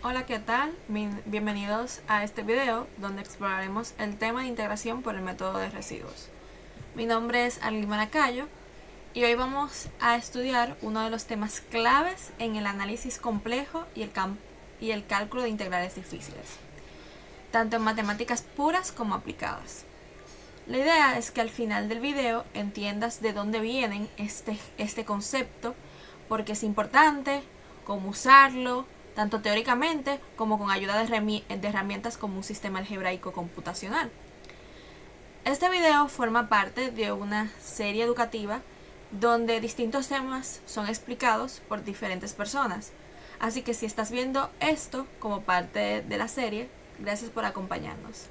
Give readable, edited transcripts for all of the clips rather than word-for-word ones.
Hola, ¿qué tal? Bienvenidos a este video donde exploraremos el tema de integración por el método de residuos. Mi nombre es Arly Maracayo y hoy vamos a estudiar uno de los temas claves en el análisis complejo y el cálculo de integrales difíciles, tanto en matemáticas puras como aplicadas. La idea es que al final del video entiendas de dónde vienen este concepto, por qué es importante, cómo usarlo, tanto teóricamente como con ayuda de herramientas como un sistema algebraico computacional. Este video forma parte de una serie educativa donde distintos temas son explicados por diferentes personas. Así que si estás viendo esto como parte de la serie, gracias por acompañarnos.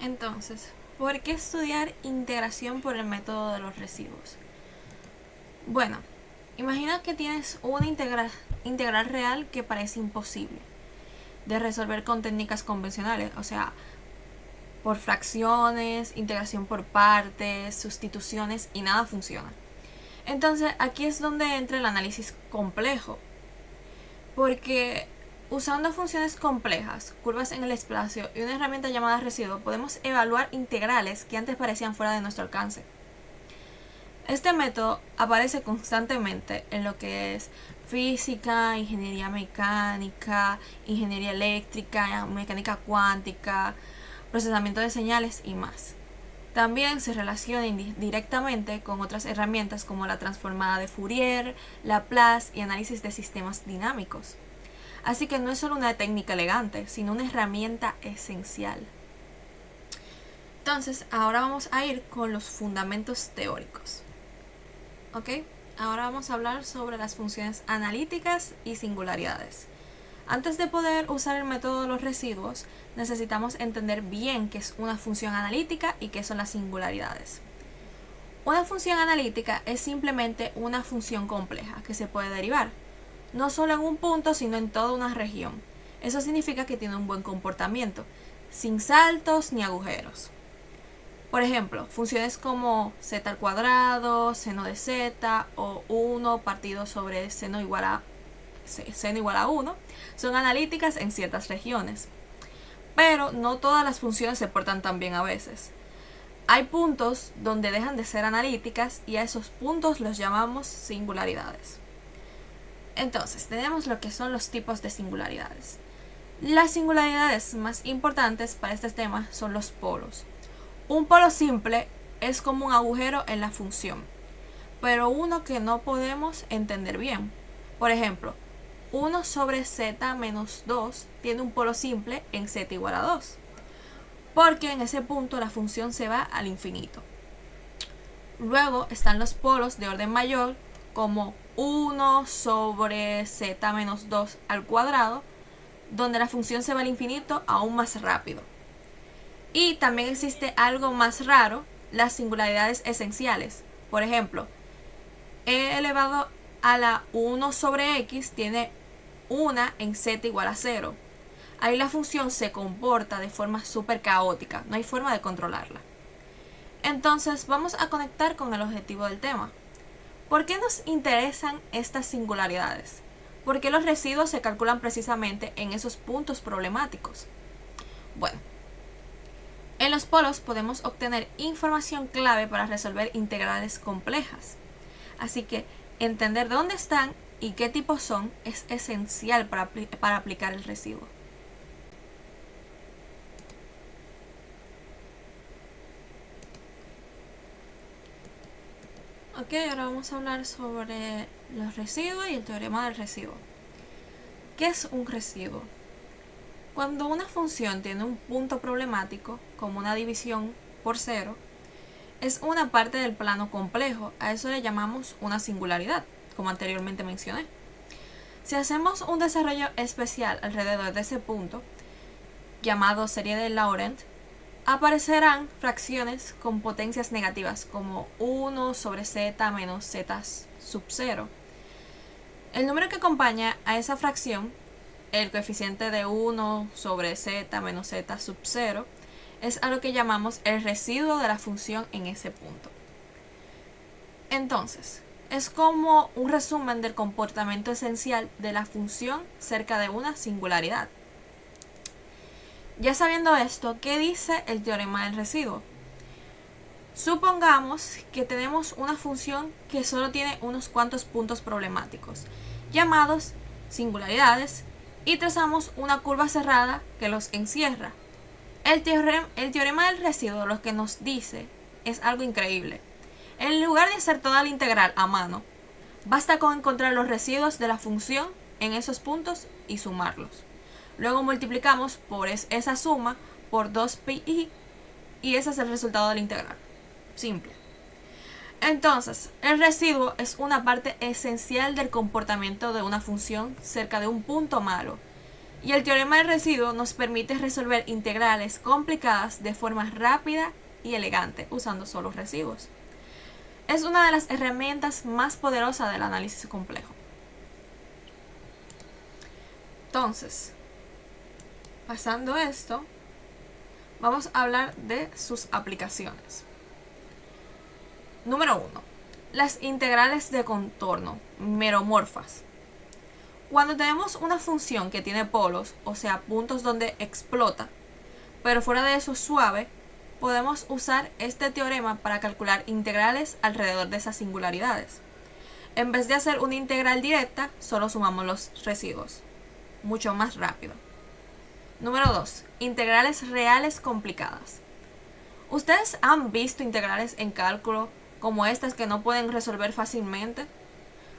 Entonces, ¿por qué estudiar integración por el método de los residuos? Bueno, imagina que tienes una integral real que parece imposible de resolver con técnicas convencionales, o sea, por fracciones, integración por partes, sustituciones y nada funciona. Entonces aquí es donde entra el análisis complejo, porque usando funciones complejas, curvas en el espacio y una herramienta llamada residuo podemos evaluar integrales que antes parecían fuera de nuestro alcance. Este método aparece constantemente en lo que es física, ingeniería mecánica, ingeniería eléctrica, mecánica cuántica, procesamiento de señales y más. También se relaciona directamente con otras herramientas como la transformada de Fourier, Laplace y análisis de sistemas dinámicos. Así que no es solo una técnica elegante, sino una herramienta esencial. Entonces, ahora vamos a ir con los fundamentos teóricos. ¿Ok? Ahora vamos a hablar sobre las funciones analíticas y singularidades. Antes de poder usar el método de los residuos, necesitamos entender bien qué es una función analítica y qué son las singularidades. Una función analítica es simplemente una función compleja que se puede derivar, no solo en un punto, sino en toda una región. Eso significa que tiene un buen comportamiento, sin saltos ni agujeros. Por ejemplo, funciones como z al cuadrado, seno de z o 1 partido sobre seno igual a 1 son analíticas en ciertas regiones. Pero no todas las funciones se portan tan bien a veces. Hay puntos donde dejan de ser analíticas y a esos puntos los llamamos singularidades. Entonces, tenemos lo que son los tipos de singularidades. Las singularidades más importantes para este tema son los polos. Un polo simple es como un agujero en la función, pero uno que no podemos entender bien. Por ejemplo, 1 sobre z menos 2 tiene un polo simple en z igual a 2, porque en ese punto la función se va al infinito. Luego están los polos de orden mayor, como 1 sobre z menos 2 al cuadrado, donde la función se va al infinito aún más rápido. Y también existe algo más raro, las singularidades esenciales. Por ejemplo, e elevado a la 1 sobre x tiene una en z igual a 0. Ahí la función se comporta de forma súper caótica, no hay forma de controlarla. Entonces vamos a conectar con el objetivo del tema. ¿Por qué nos interesan estas singularidades? ¿Por qué los residuos se calculan precisamente en esos puntos problemáticos? Bueno, en los polos podemos obtener información clave para resolver integrales complejas. Así que entender dónde están y qué tipo son es esencial para aplicar el residuo. Ok, ahora vamos a hablar sobre los residuos y el teorema del residuo. ¿Qué es un residuo? Cuando una función tiene un punto problemático, como una división por cero, es una parte del plano complejo. A eso le llamamos una singularidad, como anteriormente mencioné. Si hacemos un desarrollo especial alrededor de ese punto, llamado serie de Laurent, aparecerán fracciones con potencias negativas, como 1 sobre z menos z sub 0. El número que acompaña a esa fracción, el coeficiente de 1 sobre z menos z sub 0, es a lo que llamamos el residuo de la función en ese punto. Entonces, es como un resumen del comportamiento esencial de la función cerca de una singularidad. Ya sabiendo esto, ¿qué dice el teorema del residuo? Supongamos que tenemos una función que solo tiene unos cuantos puntos problemáticos, llamados singularidades, y trazamos una curva cerrada que los encierra. El teorema del residuo lo que nos dice es algo increíble. En lugar de hacer toda la integral a mano, basta con encontrar los residuos de la función en esos puntos y sumarlos. Luego multiplicamos por esa suma por 2pi y ese es el resultado de la integral. Simple. Entonces, el residuo es una parte esencial del comportamiento de una función cerca de un punto malo. Y el teorema del residuo nos permite resolver integrales complicadas de forma rápida y elegante usando solo residuos. Es una de las herramientas más poderosas del análisis complejo. Entonces, pasando esto, vamos a hablar de sus aplicaciones. Número 1. Las integrales de contorno, meromorfas. Cuando tenemos una función que tiene polos, o sea, puntos donde explota, pero fuera de eso suave, podemos usar este teorema para calcular integrales alrededor de esas singularidades. En vez de hacer una integral directa, solo sumamos los residuos. Mucho más rápido. Número 2. Integrales reales complicadas. ¿Ustedes han visto integrales en cálculo como estas que no pueden resolver fácilmente?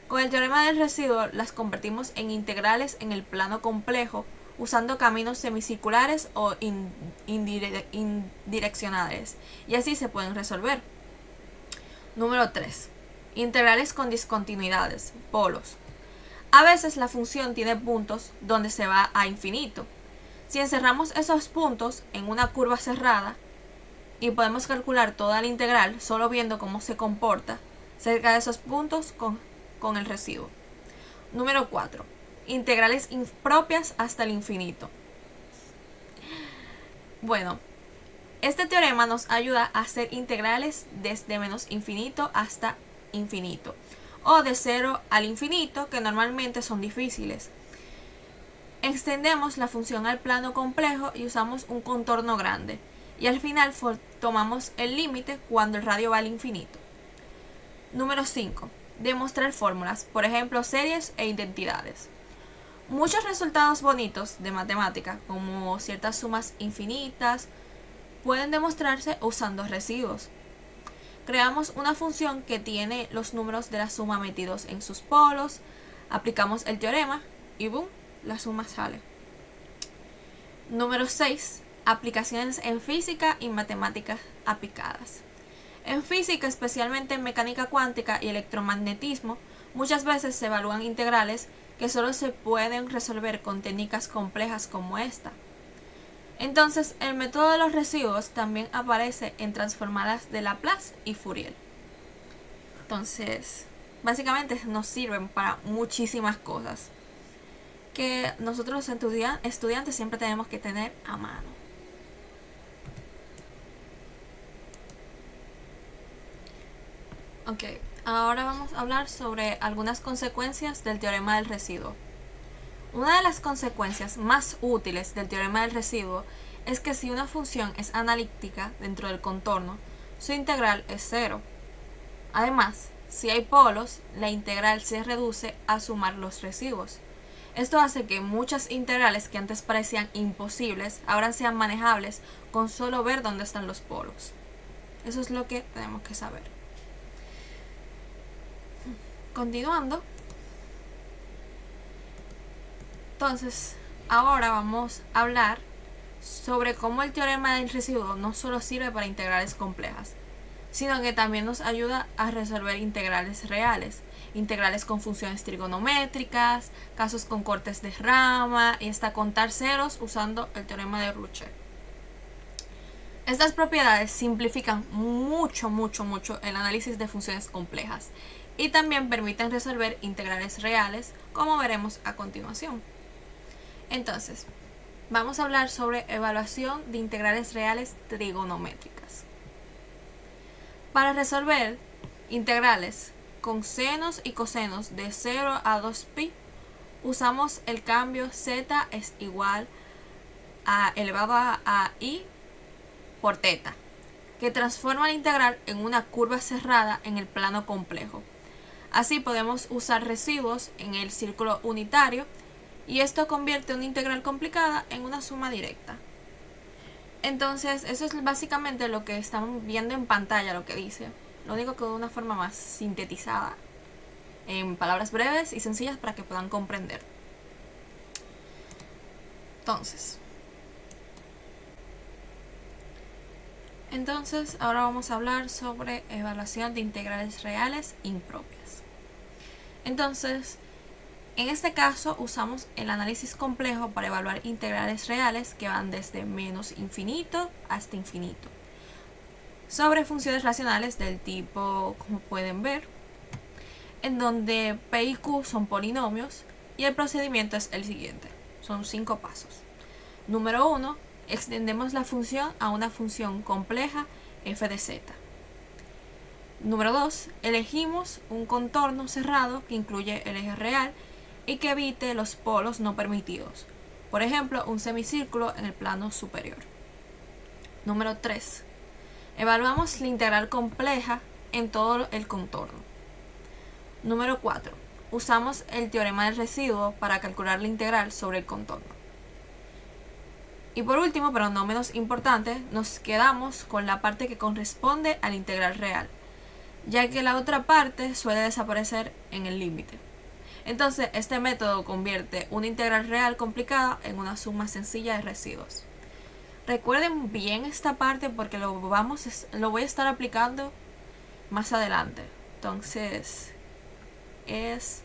Con el teorema del residuo las convertimos en integrales en el plano complejo usando caminos semicirculares o indireccionales, y así se pueden resolver. Número 3. Integrales con discontinuidades, polos. A veces la función tiene puntos donde se va a infinito. Si encerramos esos puntos en una curva cerrada, y podemos calcular toda la integral solo viendo cómo se comporta cerca de esos puntos con el residuo. Número 4. Integrales impropias hasta el infinito. Bueno, este teorema nos ayuda a hacer integrales desde menos infinito hasta infinito, o de 0 al infinito, que normalmente son difíciles. Extendemos la función al plano complejo y usamos un contorno grande. Y al final tomamos el límite cuando el radio va al infinito. Número 5. Demostrar fórmulas, por ejemplo, series e identidades. Muchos resultados bonitos de matemática, como ciertas sumas infinitas, pueden demostrarse usando residuos. Creamos una función que tiene los números de la suma metidos en sus polos, aplicamos el teorema y ¡boom!, la suma sale. Número 6. Aplicaciones en física y matemáticas aplicadas. En física, especialmente en mecánica cuántica y electromagnetismo, muchas veces se evalúan integrales que solo se pueden resolver con técnicas complejas como esta. Entonces, el método de los residuos también aparece en transformadas de Laplace y Fourier. Entonces, básicamente nos sirven para muchísimas cosas que nosotros estudiantes siempre tenemos que tener a mano. Ok, ahora vamos a hablar sobre algunas consecuencias del teorema del residuo. Una de las consecuencias más útiles del teorema del residuo es que si una función es analítica dentro del contorno, su integral es 0. Además, si hay polos, la integral se reduce a sumar los residuos. Esto hace que muchas integrales que antes parecían imposibles ahora sean manejables con solo ver dónde están los polos. Eso es lo que tenemos que saber. Continuando. Entonces, ahora vamos a hablar sobre cómo el teorema del residuo no solo sirve para integrales complejas, sino que también nos ayuda a resolver integrales reales, integrales con funciones trigonométricas, casos con cortes de rama y hasta contar ceros usando el teorema de Rucher. Estas propiedades simplifican mucho el análisis de funciones complejas y también permiten resolver integrales reales, como veremos a continuación. Entonces, vamos a hablar sobre evaluación de integrales reales trigonométricas. Para resolver integrales con senos y cosenos de 0 a 2pi, usamos el cambio z es igual a elevado a i por teta, que transforma la integral en una curva cerrada en el plano complejo. Así podemos usar residuos en el círculo unitario y esto convierte una integral complicada en una suma directa. Entonces, eso es básicamente lo que estamos viendo en pantalla, lo que dice. Lo digo de una forma más sintetizada, en palabras breves y sencillas para que puedan comprender. Entonces, ahora vamos a hablar sobre evaluación de integrales reales impropias. Entonces, en este caso usamos el análisis complejo para evaluar integrales reales que van desde menos infinito hasta infinito, sobre funciones racionales del tipo, como pueden ver, en donde P y Q son polinomios y el procedimiento es el siguiente. Son 5 pasos. Número 1. Extendemos la función a una función compleja f de z. Número 2. Elegimos un contorno cerrado que incluye el eje real y que evite los polos no permitidos. Por ejemplo, un semicírculo en el plano superior. Número 3. Evaluamos la integral compleja en todo el contorno. Número 4. Usamos el teorema del residuo para calcular la integral sobre el contorno. Y por último, pero no menos importante, nos quedamos con la parte que corresponde a la integral real, ya que la otra parte suele desaparecer en el límite. Entonces, este método convierte una integral real complicada en una suma sencilla de residuos. Recuerden bien esta parte porque lo voy a estar aplicando más adelante. Entonces, es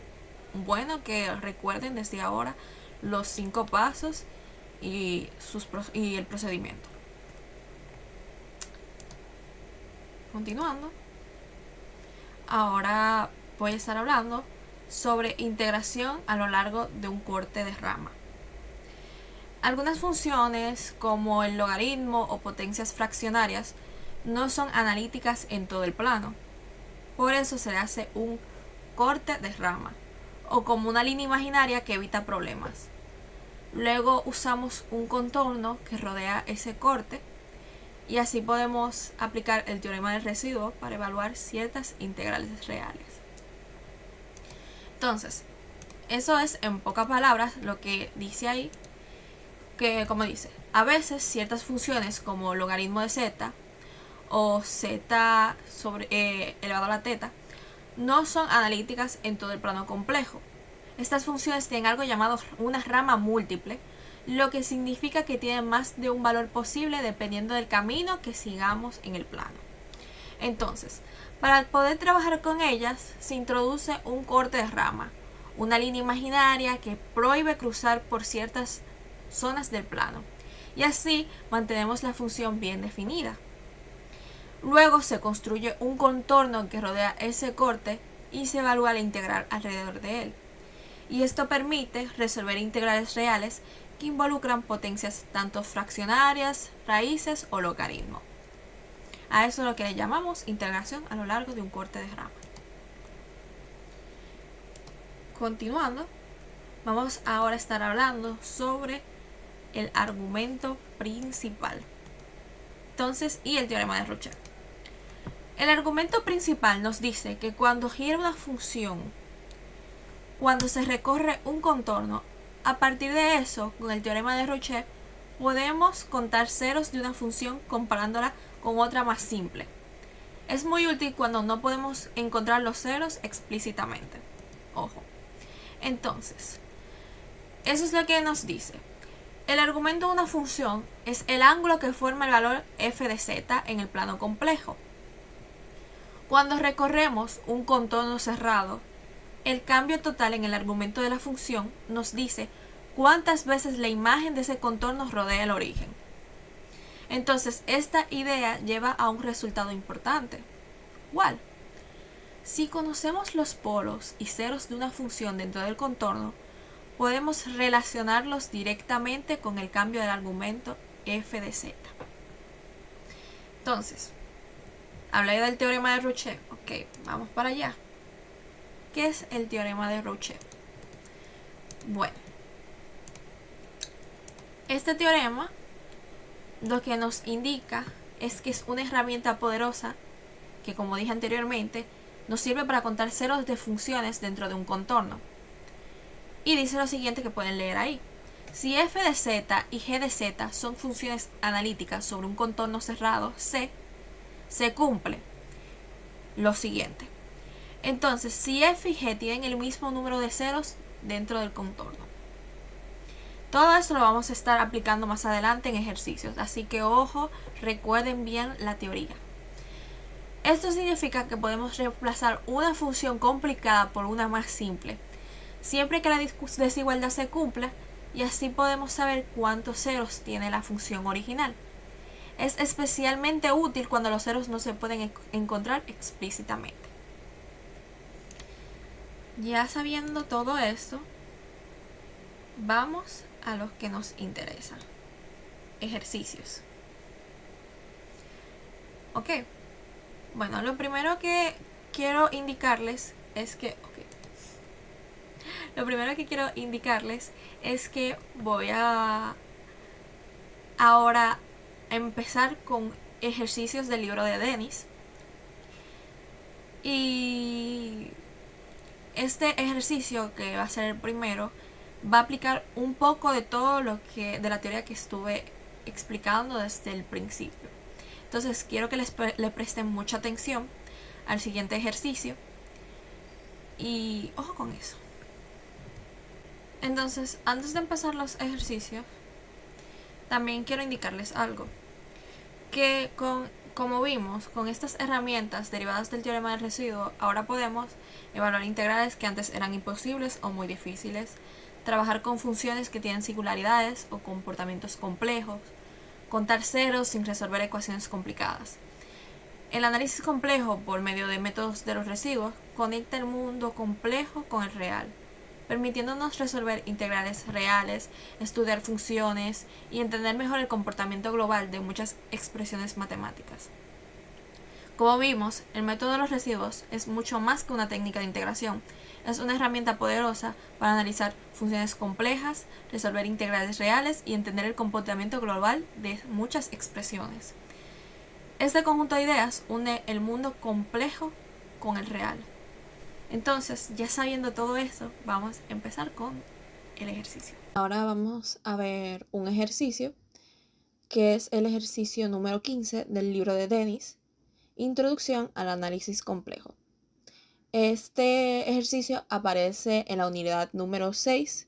bueno que recuerden desde ahora los 5 pasos y el procedimiento. Continuando, ahora voy a estar hablando sobre integración a lo largo de un corte de rama. Algunas funciones como el logaritmo o potencias fraccionarias no son analíticas en todo el plano. Por eso se le hace un corte de rama o como una línea imaginaria que evita problemas. Luego usamos un contorno que rodea ese corte y así podemos aplicar el teorema del residuo para evaluar ciertas integrales reales. Entonces, eso es en pocas palabras lo que dice ahí, que como dice, a veces ciertas funciones como logaritmo de z o z elevado a la teta no son analíticas en todo el plano complejo. Estas funciones tienen algo llamado una rama múltiple, lo que significa que tienen más de un valor posible dependiendo del camino que sigamos en el plano. Entonces, para poder trabajar con ellas, se introduce un corte de rama, una línea imaginaria que prohíbe cruzar por ciertas zonas del plano, y así mantenemos la función bien definida. Luego se construye un contorno que rodea ese corte y se evalúa la integral alrededor de él. Y esto permite resolver integrales reales que involucran potencias tanto fraccionarias, raíces o logaritmo. A eso es lo que le llamamos integración a lo largo de un corte de rama. Continuando, vamos ahora a estar hablando sobre el argumento principal. Entonces, y el teorema de Roche. El argumento principal nos dice que cuando gira una función, cuando se recorre un contorno, a partir de eso, con el teorema de Roche, podemos contar ceros de una función comparándola con otra más simple. Es muy útil cuando no podemos encontrar los ceros explícitamente. Ojo. Entonces, eso es lo que nos dice. El argumento de una función es el ángulo que forma el valor f de z en el plano complejo. Cuando recorremos un contorno cerrado, el cambio total en el argumento de la función nos dice cuántas veces la imagen de ese contorno rodea el origen. Entonces, esta idea lleva a un resultado importante. ¿Cuál? Si conocemos los polos y ceros de una función dentro del contorno, podemos relacionarlos directamente con el cambio del argumento f de z. Entonces, hablé del teorema de Roche. Ok, vamos para allá. ¿Qué es el teorema de Rouchet? Bueno, este teorema lo que nos indica es que es una herramienta poderosa que, como dije anteriormente, nos sirve para contar ceros de funciones dentro de un contorno. Y dice lo siguiente que pueden leer ahí. Si f de z y g de z son funciones analíticas sobre un contorno cerrado C, se cumple lo siguiente. Entonces, si f y g tienen el mismo número de ceros dentro del contorno. Todo esto lo vamos a estar aplicando más adelante en ejercicios, así que ojo, recuerden bien la teoría. Esto significa que podemos reemplazar una función complicada por una más simple, siempre que la desigualdad se cumpla, y así podemos saber cuántos ceros tiene la función original. Es especialmente útil cuando los ceros no se pueden encontrar explícitamente. Ya sabiendo todo esto, vamos a los que nos interesa. Ejercicios. Ok. Bueno, lo primero que quiero indicarles es que... Lo primero que quiero indicarles es que voy a ahora empezar con ejercicios del libro de Dennis. Y este ejercicio, que va a ser el primero, va a aplicar un poco de todo lo que de la teoría que estuve explicando desde el principio. Entonces quiero que le presten mucha atención al siguiente ejercicio y ojo con eso. Entonces, antes de empezar los ejercicios, también quiero indicarles algo, que como vimos, con estas herramientas derivadas del teorema del residuo, ahora podemos evaluar integrales que antes eran imposibles o muy difíciles, trabajar con funciones que tienen singularidades o comportamientos complejos, contar ceros sin resolver ecuaciones complicadas. El análisis complejo por medio de métodos de los residuos conecta el mundo complejo con el real, permitiéndonos resolver integrales reales, estudiar funciones y entender mejor el comportamiento global de muchas expresiones matemáticas. Como vimos, el método de los residuos es mucho más que una técnica de integración. Es una herramienta poderosa para analizar funciones complejas, resolver integrales reales y entender el comportamiento global de muchas expresiones. Este conjunto de ideas une el mundo complejo con el real. Entonces, ya sabiendo todo eso, vamos a empezar con el ejercicio. Ahora vamos a ver un ejercicio que es el ejercicio número 15 del libro de Dennis, Introducción al análisis complejo. Este ejercicio aparece en la unidad número 6,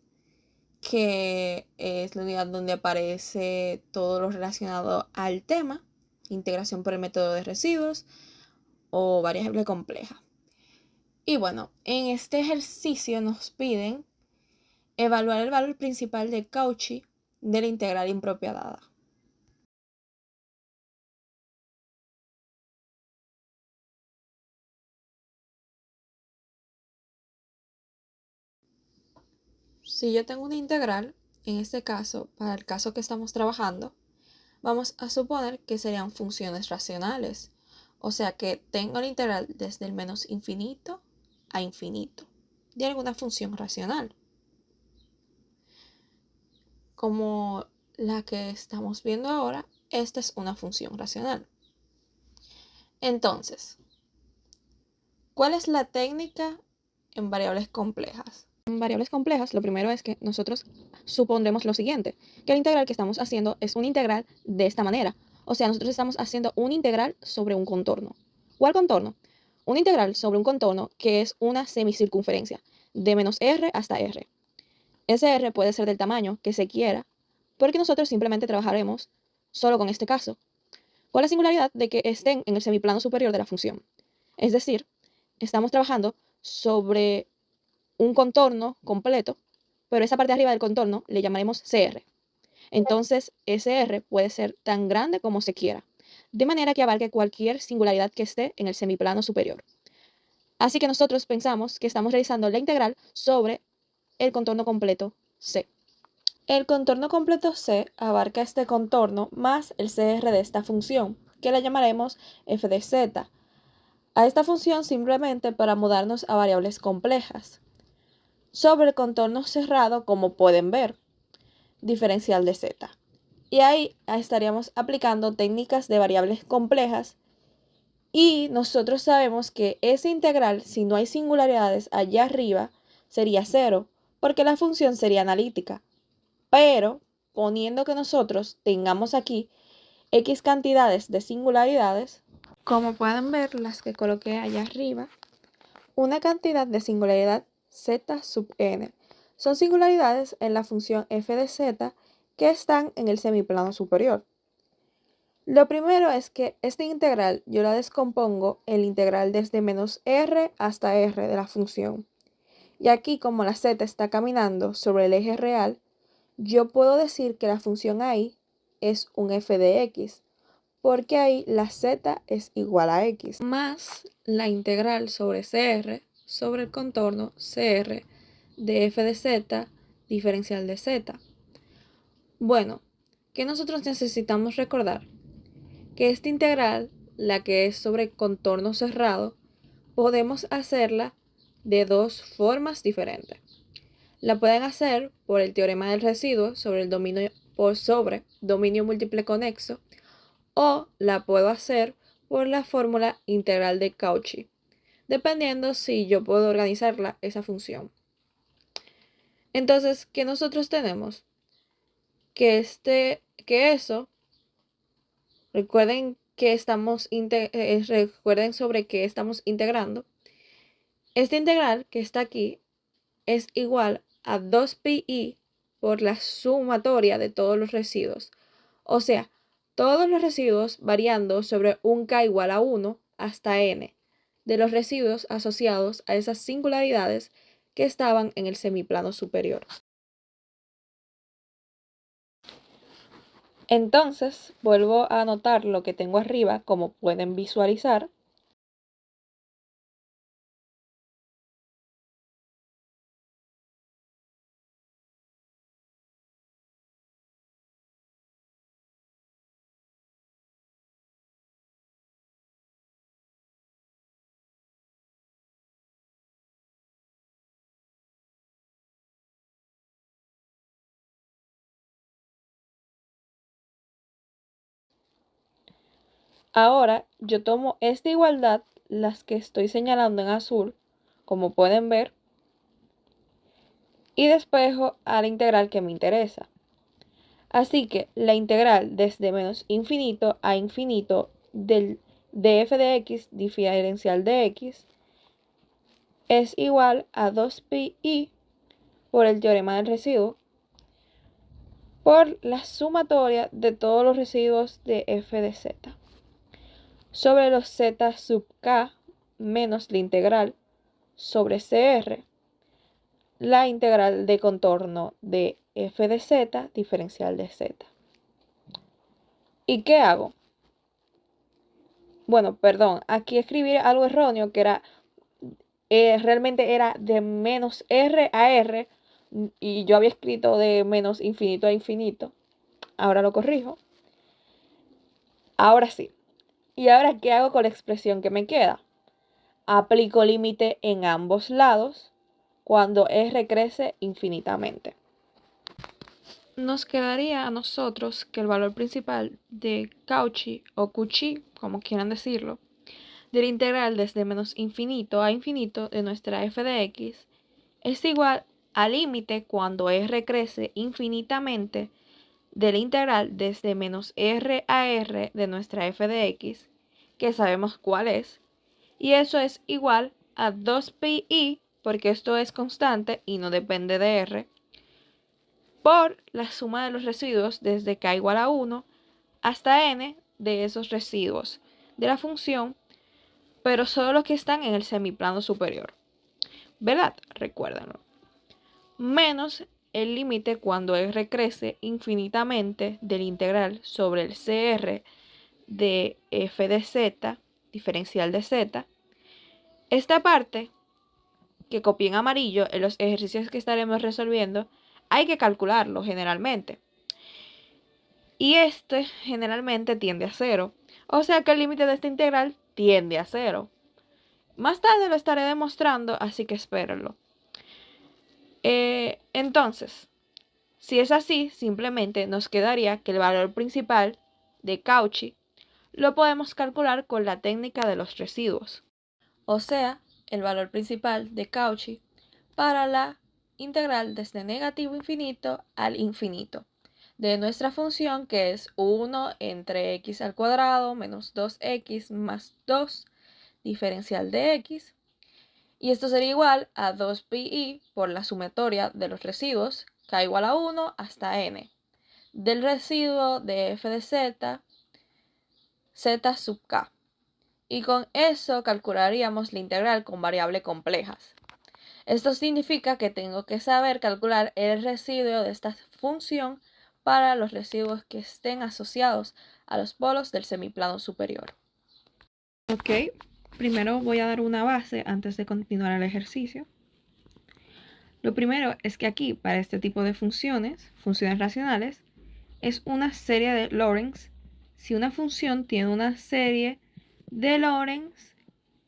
que es la unidad donde aparece todo lo relacionado al tema, integración por el método de residuos o variable compleja. Y bueno, en este ejercicio nos piden evaluar el valor principal de Cauchy de la integral impropia dada. Si yo tengo una integral, en este caso, para el caso que estamos trabajando, vamos a suponer que serían funciones racionales, o sea que tengo la integral desde el menos infinito a infinito de alguna función racional, como la que estamos viendo ahora. Esta es una función racional. Entonces, ¿cuál es la técnica en variables complejas? En variables complejas, lo primero es que nosotros supondremos lo siguiente, que la integral que estamos haciendo es una integral de esta manera. O sea, nosotros estamos haciendo una integral sobre un contorno. ¿Cuál contorno? Una integral sobre un contorno que es una semicircunferencia, de menos r hasta r. Ese r puede ser del tamaño que se quiera, porque nosotros simplemente trabajaremos solo con este caso, con la singularidad de que estén en el semiplano superior de la función. Es decir, estamos trabajando sobre un contorno completo, pero esa parte de arriba del contorno le llamaremos CR. Entonces, ese R puede ser tan grande como se quiera, de manera que abarque cualquier singularidad que esté en el semiplano superior. Así que nosotros pensamos que estamos realizando la integral sobre el contorno completo C. El contorno completo C abarca este contorno más el CR de esta función, que la llamaremos f de z. a esta función simplemente para mudarnos a variables complejas. Sobre el contorno cerrado, como pueden ver, diferencial de z. Y ahí estaríamos aplicando técnicas de variables complejas. Y nosotros sabemos que ese integral, si no hay singularidades allá arriba, sería 0, porque la función sería analítica. Pero, poniendo que nosotros tengamos aquí x cantidades de singularidades, como pueden ver las que coloqué allá arriba, una cantidad de singularidad z sub n. Son singularidades en la función f de z que están en el semiplano superior. Lo primero es que esta integral yo la descompongo en la integral desde menos r hasta r de la función. Y aquí, como la z está caminando sobre el eje real, yo puedo decir que la función ahí es un f de x, porque ahí la z es igual a x, más la integral sobre cr, sobre el contorno cr de f de z, diferencial de z. Bueno, ¿qué nosotros necesitamos recordar? Que esta integral, la que es sobre contorno cerrado, podemos hacerla de dos formas diferentes. La pueden hacer por el teorema del residuo sobre el dominio dominio múltiple conexo, o la puedo hacer por la fórmula integral de Cauchy, dependiendo si yo puedo organizarla esa función. Entonces, ¿qué nosotros tenemos? Que eso, recuerden sobre qué estamos integrando. Esta integral que está aquí es igual a 2pi por la sumatoria de todos los residuos. O sea, todos los residuos variando sobre un k igual a 1 hasta n de los residuos asociados a esas singularidades que estaban en el semiplano superior. Entonces, vuelvo a anotar lo que tengo arriba, como pueden visualizar. Ahora yo tomo esta igualdad, las que estoy señalando en azul, como pueden ver, y despejo a la integral que me interesa. Así que la integral desde menos infinito a infinito de f de x diferencial de x es igual a 2pi por el teorema del residuo por la sumatoria de todos los residuos de f de z sobre los z sub k menos la integral sobre cr, la integral de contorno de f de z diferencial de z. ¿Y qué hago? Bueno, perdón, aquí escribí algo erróneo que era, realmente era de menos r a r y yo había escrito de menos infinito a infinito. Ahora lo corrijo. Ahora sí. ¿Y ahora qué hago con la expresión que me queda? Aplico límite en ambos lados cuando r crece infinitamente. Nos quedaría a nosotros que el valor principal de Cauchy o Cauchy, como quieran decirlo, de la integral desde menos infinito a infinito de nuestra f de x es igual al límite cuando r crece infinitamente de la integral desde menos r a r de nuestra f de x, que sabemos cuál es, y eso es igual a 2pi, porque esto es constante y no depende de r, por la suma de los residuos desde k igual a 1 hasta n de esos residuos de la función, pero solo los que están en el semiplano superior. ¿Verdad? Recuérdenlo. Menos el límite cuando r crece infinitamente del integral sobre el cr de f de z, diferencial de z. Esta parte, que copié en amarillo en los ejercicios que estaremos resolviendo, hay que calcularlo generalmente. Y este generalmente tiende a 0. O sea que el límite de esta integral tiende a 0. Más tarde lo estaré demostrando, así que espérenlo. Entonces, si es así, simplemente nos quedaría que el valor principal de Cauchy lo podemos calcular con la técnica de los residuos. O sea, el valor principal de Cauchy para la integral desde negativo infinito al infinito de nuestra función, que es 1 entre x al cuadrado menos 2x más 2 diferencial de x. Y esto sería igual a 2pi por la sumatoria de los residuos, k igual a 1 hasta n, del residuo de f de z, z sub k. Y con eso calcularíamos la integral con variables complejas. Esto significa que tengo que saber calcular el residuo de esta función para los residuos que estén asociados a los polos del semiplano superior. Ok, primero voy a dar una base antes de continuar el ejercicio. Lo primero es que aquí, para este tipo de funciones racionales, es una serie de Lorentz. Si una función tiene una serie de Lorentz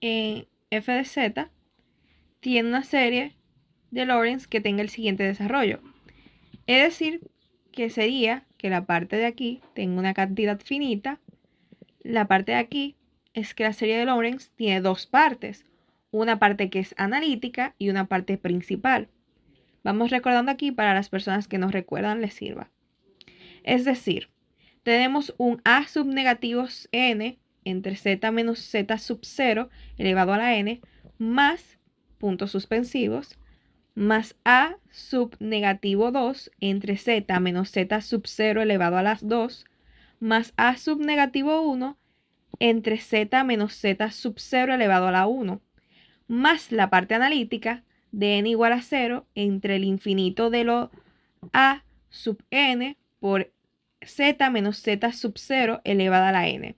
en f de z, tiene una serie de Lorentz que tenga el siguiente desarrollo. Es decir, que sería que la parte de aquí tenga una cantidad finita. La parte de aquí es que la serie de Lorentz tiene dos partes. Una parte que es analítica y una parte principal. Vamos recordando aquí para las personas que nos recuerdan les sirva. Es decir, tenemos un a sub negativo n entre z menos z sub 0 elevado a la n más puntos suspensivos más a sub negativo 2 entre z menos z sub 0 elevado a las 2 más a sub negativo 1 entre z menos z sub 0 elevado a la 1 más la parte analítica de n igual a 0 entre el infinito de lo a sub n por z menos z sub 0 elevada a la n.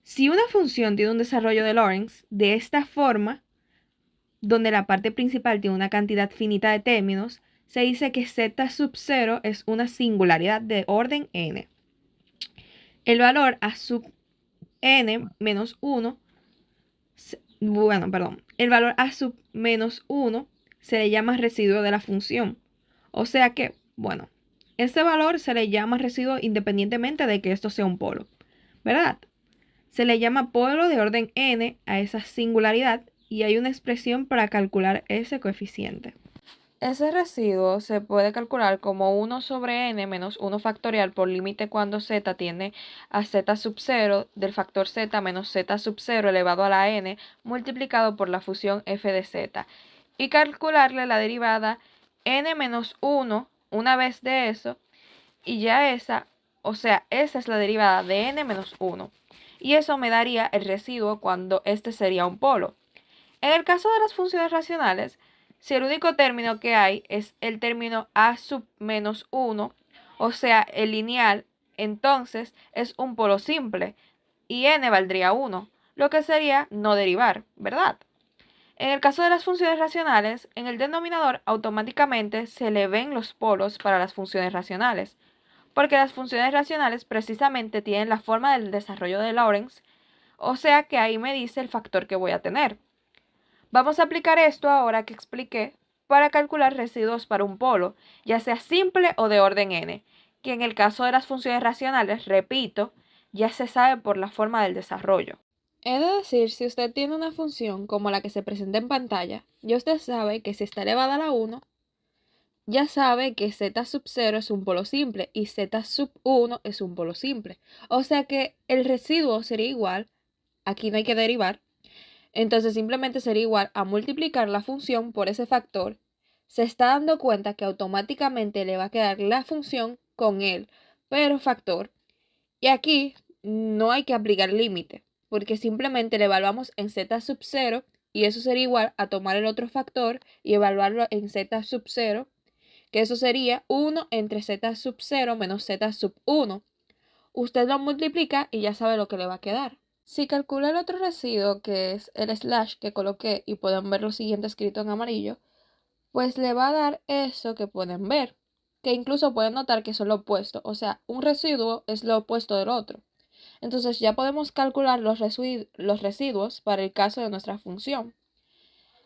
Si una función tiene un desarrollo de Lorentz de esta forma, donde la parte principal tiene una cantidad finita de términos, se dice que z sub 0 es una singularidad de orden n. El valor a sub n menos 1, el valor a sub menos 1 se le llama residuo de la función. O sea que, este valor se le llama residuo independientemente de que esto sea un polo, ¿verdad? Se le llama polo de orden n a esa singularidad y hay una expresión para calcular ese coeficiente. Ese residuo se puede calcular como 1 sobre n menos 1 factorial por límite cuando z tiende a z sub 0 del factor z menos z sub 0 elevado a la n multiplicado por la función f de z y calcularle la derivada n menos 1 una vez de eso y ya esa es la derivada de n menos 1 y eso me daría el residuo cuando este sería un polo. En el caso de las funciones racionales, si el único término que hay es el término a sub menos 1, o sea, el lineal, entonces es un polo simple y n valdría 1, lo que sería no derivar, ¿verdad? En el caso de las funciones racionales, en el denominador automáticamente se le ven los polos para las funciones racionales, porque las funciones racionales precisamente tienen la forma del desarrollo de Lorentz, o sea que ahí me dice el factor que voy a tener. Vamos a aplicar esto ahora que expliqué para calcular residuos para un polo, ya sea simple o de orden n, que en el caso de las funciones racionales, repito, ya se sabe por la forma del desarrollo. Es decir, si usted tiene una función como la que se presenta en pantalla, ya usted sabe que si está elevada a la 1, ya sabe que z sub 0 es un polo simple y z sub 1 es un polo simple. O sea que el residuo sería igual, aquí no hay que derivar, entonces simplemente sería igual a multiplicar la función por ese factor. Se está dando cuenta que automáticamente le va a quedar la función con el pero factor. Y aquí no hay que aplicar límite, porque simplemente le evaluamos en z sub 0 y eso sería igual a tomar el otro factor y evaluarlo en z sub 0, que eso sería 1 entre z sub 0 menos z sub 1. Usted lo multiplica y ya sabe lo que le va a quedar. Si calcula el otro residuo, que es el slash que coloqué y pueden ver lo siguiente escrito en amarillo, pues le va a dar eso que pueden ver, que incluso pueden notar que son lo opuesto, o sea, un residuo es lo opuesto del otro. Entonces ya podemos calcular los residuos para el caso de nuestra función.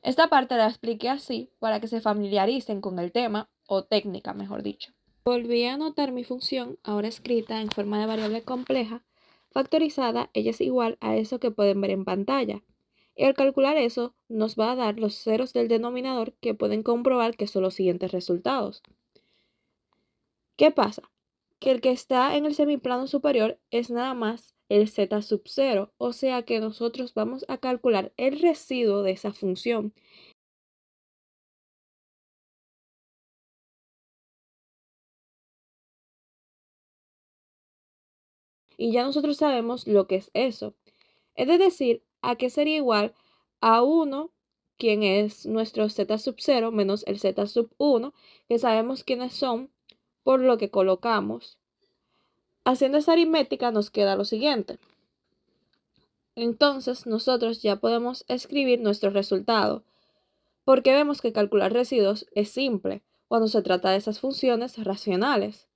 Esta parte la expliqué así para que se familiaricen con el tema, o técnica, mejor dicho. Volví a anotar mi función, ahora escrita en forma de variable compleja, factorizada, ella es igual a eso que pueden ver en pantalla. Y al calcular eso, nos va a dar los ceros del denominador que pueden comprobar que son los siguientes resultados. ¿Qué pasa? Que el que está en el semiplano superior es nada más el z sub 0, o sea que nosotros vamos a calcular el residuo de esa función. Y ya nosotros sabemos lo que es eso. Es decir, a qué sería igual a 1, quien es nuestro z sub 0, menos el z sub 1, que sabemos quiénes son por lo que colocamos. Haciendo esa aritmética nos queda lo siguiente. Entonces nosotros ya podemos escribir nuestro resultado, porque vemos que calcular residuos es simple cuando se trata de esas funciones racionales.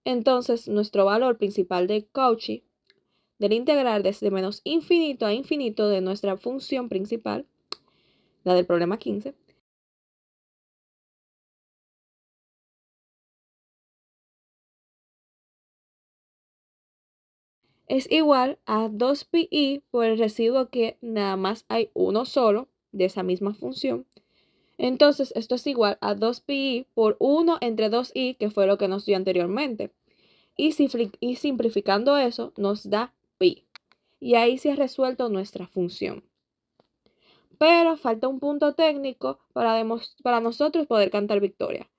Entonces nuestro valor principal de Cauchy, del integral desde menos infinito a infinito de nuestra función principal, la del problema 15, es igual a 2pi por el residuo que nada más hay uno solo de esa misma función. Entonces esto es igual a 2pi por 1 entre 2i, que fue lo que nos dio anteriormente. Y simplificando eso nos da pi. Y ahí se ha resuelto nuestra función. Pero falta un punto técnico para nosotros poder cantar victoria,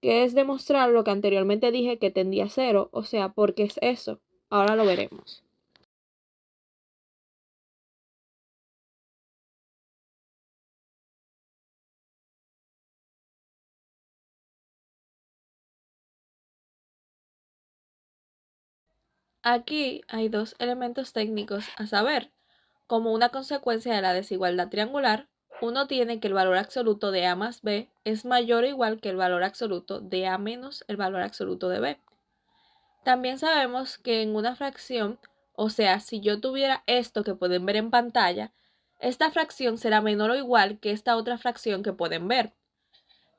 que es demostrar lo que anteriormente dije que tendía a 0, o sea, ¿por qué es eso? Ahora lo veremos. Aquí hay dos elementos técnicos a saber. Como una consecuencia de la desigualdad triangular, uno tiene que el valor absoluto de a más b es mayor o igual que el valor absoluto de a menos el valor absoluto de b. También sabemos que en una fracción, o sea, si yo tuviera esto que pueden ver en pantalla, esta fracción será menor o igual que esta otra fracción que pueden ver.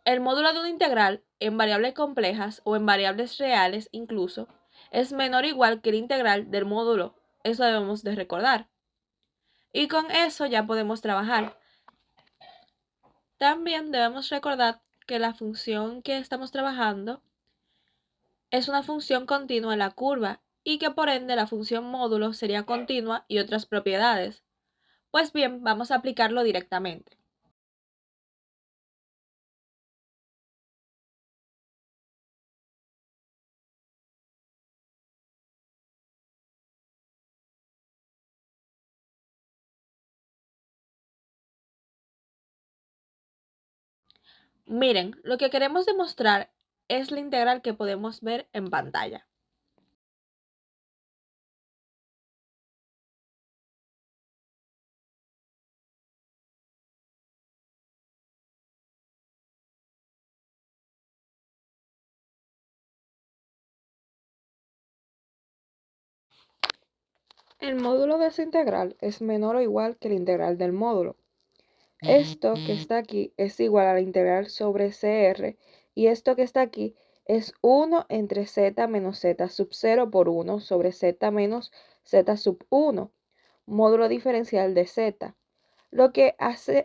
El módulo de una integral en variables complejas o en variables reales incluso es menor o igual que el integral del módulo. Eso debemos de recordar. Y con eso ya podemos trabajar. También debemos recordar que la función que estamos trabajando es una función continua en la curva y que por ende la función módulo sería continua y otras propiedades. Pues bien, vamos a aplicarlo directamente. Miren, lo que queremos demostrar es la integral que podemos ver en pantalla. El módulo de esa integral es menor o igual que la integral del módulo. Esto que está aquí es igual a la integral sobre CR y esto que está aquí es 1 entre z menos z sub 0 por 1 sobre z menos z sub 1, módulo diferencial de z. Lo que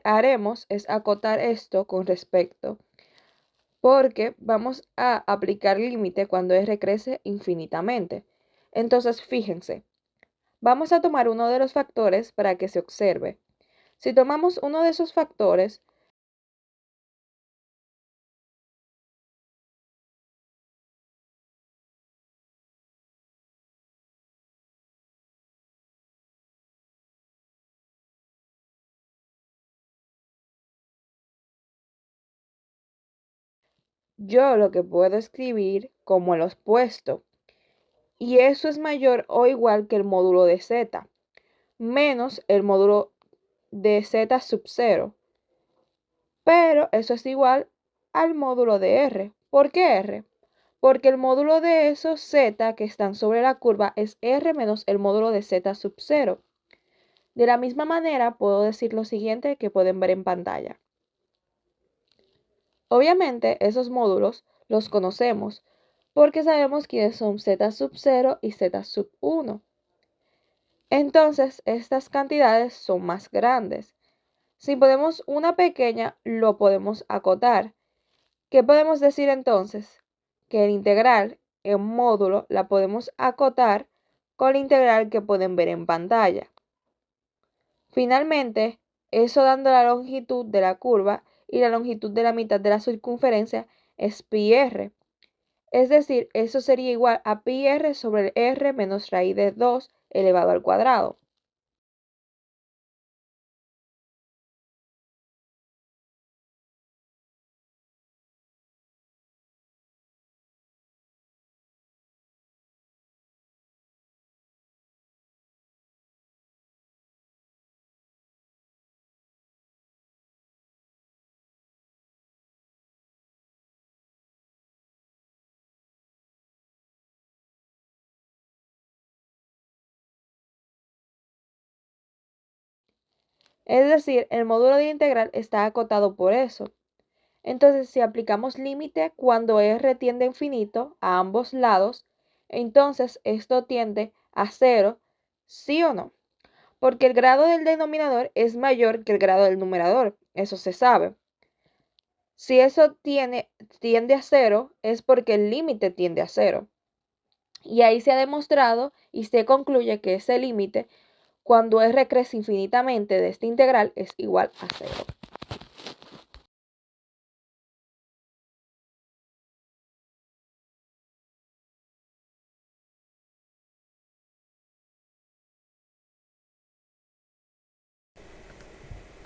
haremos es acotar esto con respecto, porque vamos a aplicar límite cuando r crece infinitamente. Entonces, fíjense, vamos a tomar uno de los factores para que se observe. Si tomamos uno de esos factores, yo lo que puedo escribir como el opuesto, y eso es mayor o igual que el módulo de z, menos el módulo de z sub 0, pero eso es igual al módulo de r. ¿Por qué r? porque el módulo de esos z que están sobre la curva es r menos el módulo de z sub 0. De la misma manera, puedo decir lo siguiente que pueden ver en pantalla. Obviamente, esos módulos los conocemos porque sabemos quiénes son z sub 0 y z sub 1. Entonces, estas cantidades son más grandes. Si ponemos una pequeña, lo podemos acotar. ¿Qué podemos decir entonces? Que el integral en módulo la podemos acotar con la integral que pueden ver en pantalla. Finalmente, eso dando la longitud de la curva y la longitud de la mitad de la circunferencia es pi r. Es decir, eso sería igual a pi r sobre el r menos raíz de 2 elevado al cuadrado. Es decir, el módulo de integral está acotado por eso. Entonces, si aplicamos límite cuando r tiende a infinito a ambos lados, entonces esto tiende a 0, ¿sí o no? Porque el grado del denominador es mayor que el grado del numerador, eso se sabe. Si eso tiende a 0, es porque el límite tiende a 0. Y ahí se ha demostrado y se concluye que ese límite, cuando r crece infinitamente de esta integral, es igual a 0.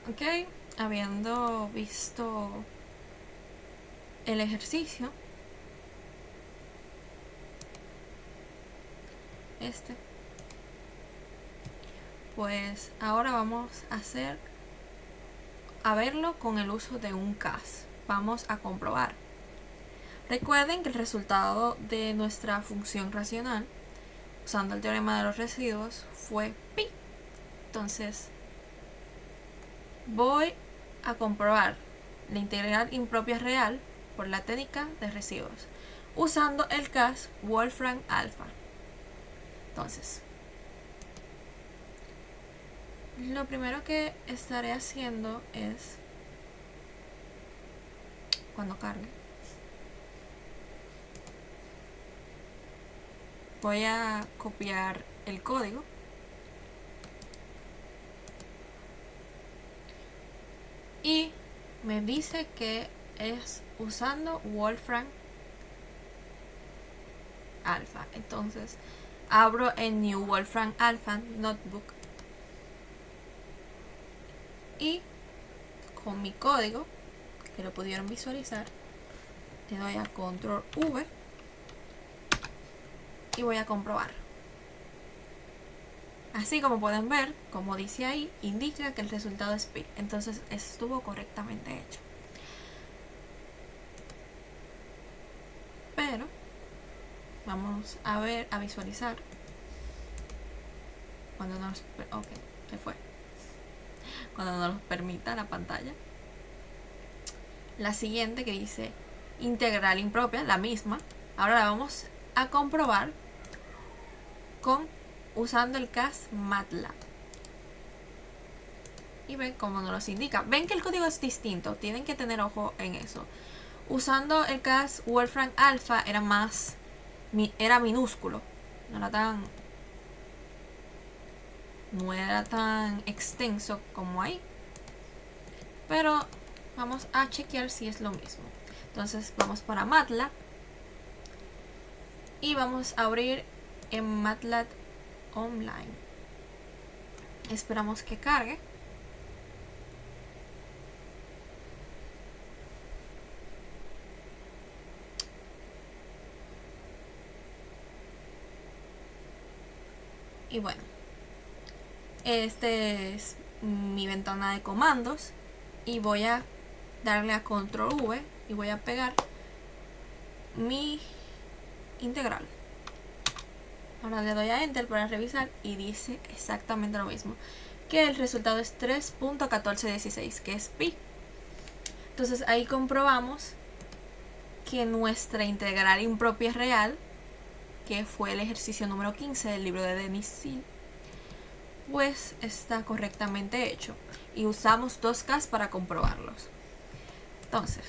Ok, habiendo visto el ejercicio, pues ahora vamos a verlo con el uso de un CAS. Vamos a comprobar. Recuerden que el resultado de nuestra función racional, usando el teorema de los residuos, fue pi. Entonces, voy a comprobar la integral impropia real por la técnica de residuos, usando el CAS Wolfram alfa. Entonces, lo primero que estaré haciendo es, cuando cargue, voy a copiar el código y me dice que es usando Wolfram alfa. Entonces abro el New Wolfram Alpha Notebook y con mi código, que lo pudieron visualizar, le doy a Control V y voy a comprobar. Así como pueden ver, como dice ahí, indica que el resultado es pi. Entonces estuvo correctamente hecho. Pero vamos a ver, a visualizar cuando nos... ok, se fue. Cuando nos permita la pantalla. La siguiente que dice integral impropia, la misma. Ahora la vamos a comprobar usando el CAS MATLAB. Y ven cómo nos los indica. Ven que el código es distinto. Tienen que tener ojo en eso. Usando el CAS Wolfram Alpha era minúsculo. No era tan extenso como ahí. Pero vamos a chequear si es lo mismo. Entonces vamos para MATLAB y vamos a abrir en MATLAB Online. Esperamos que cargue. Y bueno, este es mi ventana de comandos y voy a darle a Control V y voy a pegar mi integral. Ahora le doy a Enter para revisar y dice exactamente lo mismo, que el resultado es 3.1416, que es pi. Entonces ahí comprobamos que nuestra integral impropia es real, que fue el ejercicio número 15 del libro de Denis Sil, pues está correctamente hecho. Y usamos 2K para comprobarlos. Entonces,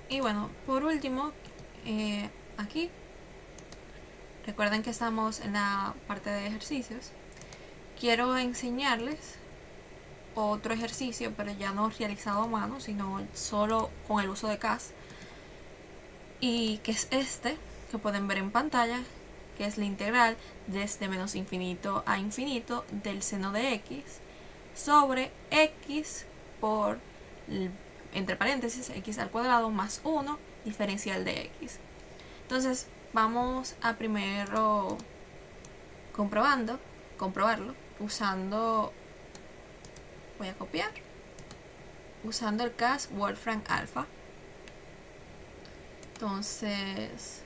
y bueno, por último, aquí, recuerden que estamos en la parte de ejercicios. Quiero enseñarles otro ejercicio, pero ya no realizado a mano, sino solo con el uso de CAS. Y que es este, que pueden ver en pantalla, que es la integral desde menos infinito a infinito del seno de x sobre x por, entre paréntesis, x al cuadrado más 1 diferencial de x. Entonces vamos a primero comprobarlo usando, voy a copiar, usando el CAS Wolfram Alpha. Entonces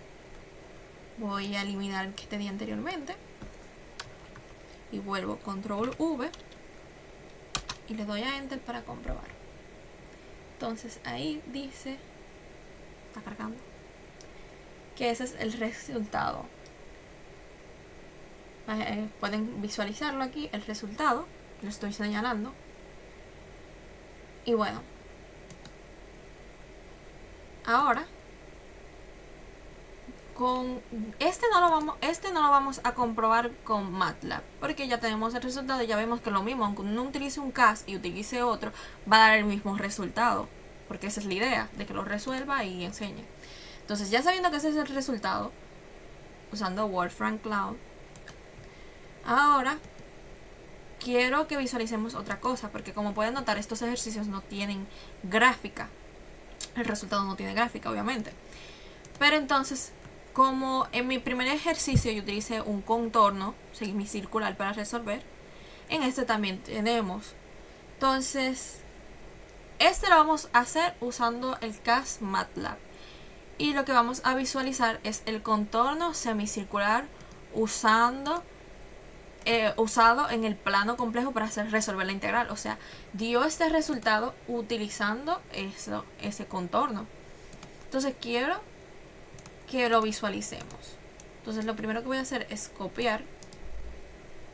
voy a eliminar el que tenía anteriormente y vuelvo control V y le doy a Enter para comprobar. Entonces ahí dice, está cargando, que ese es el resultado. Pueden visualizarlo aquí, el resultado, lo estoy señalando. Y bueno, ahora con este no lo vamos a comprobar con MATLAB, porque ya tenemos el resultado y ya vemos que lo mismo, aunque uno utilice un CAS y utilice otro, va a dar el mismo resultado, porque esa es la idea, de que lo resuelva y enseñe. Entonces, ya sabiendo que ese es el resultado, usando Wolfram Cloud, ahora quiero que visualicemos otra cosa, porque como pueden notar, estos ejercicios no tienen gráfica. El resultado no tiene gráfica, obviamente. Pero entonces, como en mi primer ejercicio yo utilicé un contorno semicircular para resolver, en este también tenemos. Entonces, este lo vamos a hacer usando el CAS MATLAB. Y lo que vamos a visualizar es el contorno semicircular usado en el plano complejo para resolver la integral. O sea, dio este resultado utilizando ese contorno. Entonces quiero que lo visualicemos. Entonces lo primero que voy a hacer es copiar,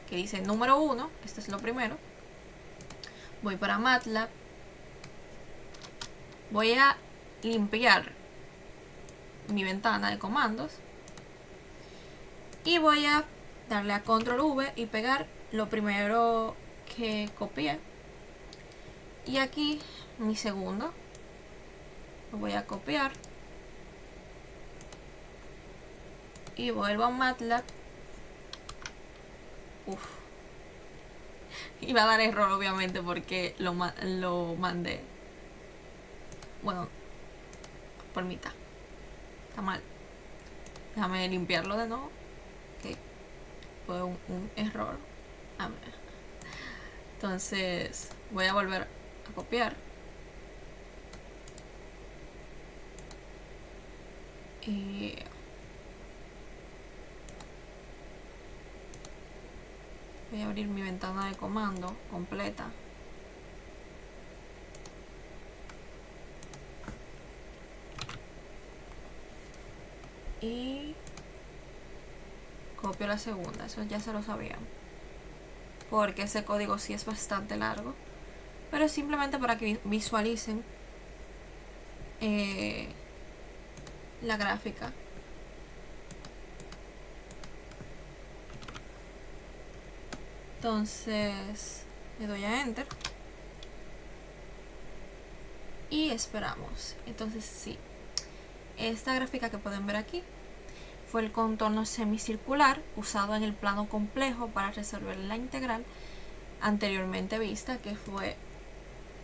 que dice número 1, este es lo primero. Voy para MATLAB, voy a limpiar mi ventana de comandos y voy a darle a control V y pegar lo primero que copié. Y aquí mi segundo lo voy a copiar y vuelvo a MATLAB. Y va a dar error obviamente porque lo mandé, bueno, por mitad. Está mal. Déjame limpiarlo de nuevo. Ok, fue un error. Entonces voy a volver a copiar y voy a abrir mi ventana de comando completa. Y copio la segunda, eso ya se lo sabían, porque ese código sí es bastante largo, pero simplemente para que visualicen la gráfica. Entonces le doy a Enter y esperamos. Entonces sí, esta gráfica que pueden ver aquí fue el contorno semicircular usado en el plano complejo para resolver la integral anteriormente vista, que fue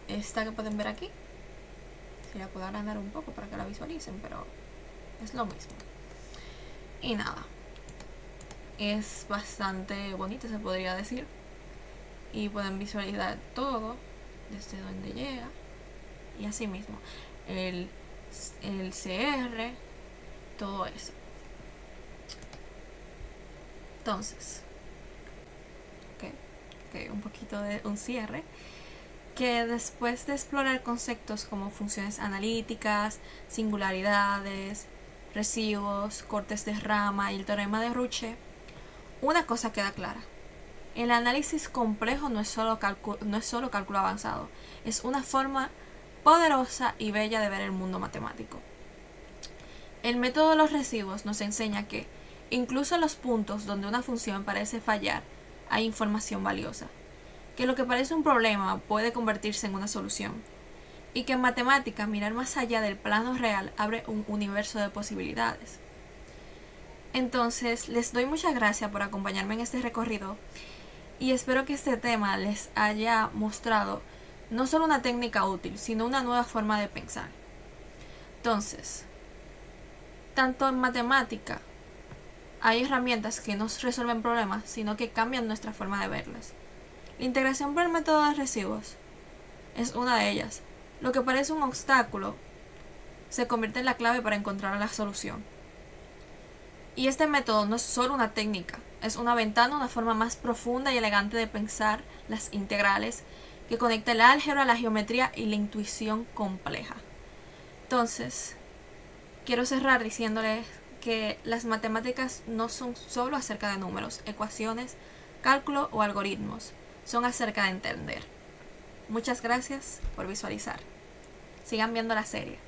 esta que pueden ver aquí. Si la puedo agrandar un poco para que la visualicen, pero es lo mismo. Y nada, es bastante bonita, se podría decir, y pueden visualizar todo. desde donde llega, y así mismo el CR, todo eso. Entonces, un poquito de un cierre, que después de explorar conceptos como funciones analíticas, singularidades, recibos, cortes de rama y el teorema de Ruche, una cosa queda clara: el análisis complejo no es solo cálculo avanzado, es una forma poderosa y bella de ver el mundo matemático. El método de los recibos nos enseña que, incluso en los puntos donde una función parece fallar, hay información valiosa, que lo que parece un problema puede convertirse en una solución, y que en matemática mirar más allá del plano real abre un universo de posibilidades. Entonces, les doy muchas gracias por acompañarme en este recorrido y espero que este tema les haya mostrado no solo una técnica útil, sino una nueva forma de pensar. Entonces, tanto en matemática hay herramientas que no resuelven problemas, sino que cambian nuestra forma de verlas. La integración por el método de recibos es una de ellas. Lo que parece un obstáculo se convierte en la clave para encontrar la solución. Y este método no es solo una técnica, es una ventana, una forma más profunda y elegante de pensar las integrales, que conecta el álgebra, la geometría y la intuición compleja. Entonces, quiero cerrar diciéndoles que las matemáticas no son solo acerca de números, ecuaciones, cálculo o algoritmos, son acerca de entender. Muchas gracias por visualizar. Sigan viendo la serie.